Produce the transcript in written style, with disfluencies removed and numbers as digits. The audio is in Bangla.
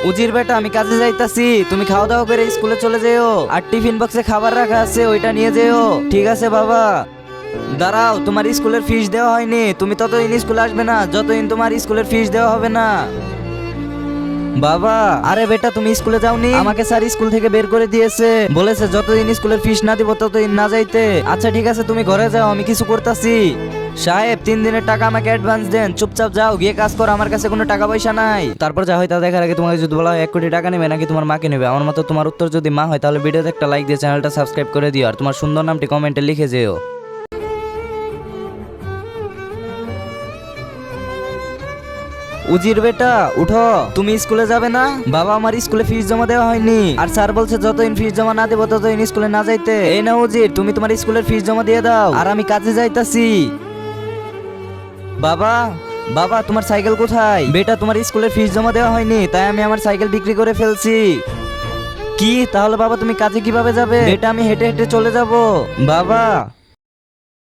উজির বেটা আমি কাজে যাইতাছি, তুমি খাওয়া দাওয়া করে স্কুলে চলে যেও, আর টিফিন বক্সে খাবার রাখা আছে ওইটা নিয়ে যেও। ঠিক আছে বাবা। দাঁড়াও, তোমার স্কুলের ফিস দেওয়া হয়নি, তুমি ততদিন স্কুলে আসবে না যতদিন তোমার স্কুলের ফিস দেওয়া হবে না। বাবা, আরে বেটা তুমি স্কুলে যাওনি? আমাকে স্যার স্কুল থেকে বের করে দিয়েছে, বলেছে যতদিন স্কুলের ফিস না দিব ততদিন না যাইতে। আচ্ছা ঠিক আছে তুমি ঘরে যাও, আমি কিছু করতেছি। সাহেব 3 দিনের টাকা আমাকে অ্যাডভান্স দেন, চুপচাপ যাও গিয়ে কাজ করো, আমার কাছে কোনো টাকা পয়সা নাই। তারপর যা হয় তা দেখার আগে তোমাকে যদি বলা হয় 1 কোটি টাকা নেবে নাকি তোমার মাকে নেবে, আমার মতো তোমার উত্তর যদি মা হয় তাহলে ভিডিওতে একটা লাইক দিয়ে চ্যানেলটা সাবস্ক্রাইব করে দিও, আর তোমার সুন্দর নামটি কমেন্টে লিখে যেও। উজির বেটা উঠো, তুমি স্কুলে যাবে না? বাবা আমার স্কুলে ফিস জমা দেওয়া হয়নি, আর স্যার বলছে যতদিন ফিস জমা না দেবো ততদিন স্কুলে না যাইতে। এই না উজির, তুমি তোমার স্কুলের ফিস জমা দিয়ে দাও, আর আমি কাজে যাইতাছি। বাবা, বাবা তোমার সাইকেল কোথায়? বেটা তোমার স্কুলের ফিস জমা দেওয়া হয়নি, তাই আমি আমার সাইকেল বিক্রি করে ফেলছি। কি তাহলে বাবা তুমি কাজে কিভাবে যাবে? বেটা আমি হেঁটে হেঁটে চলে যাব। বাবা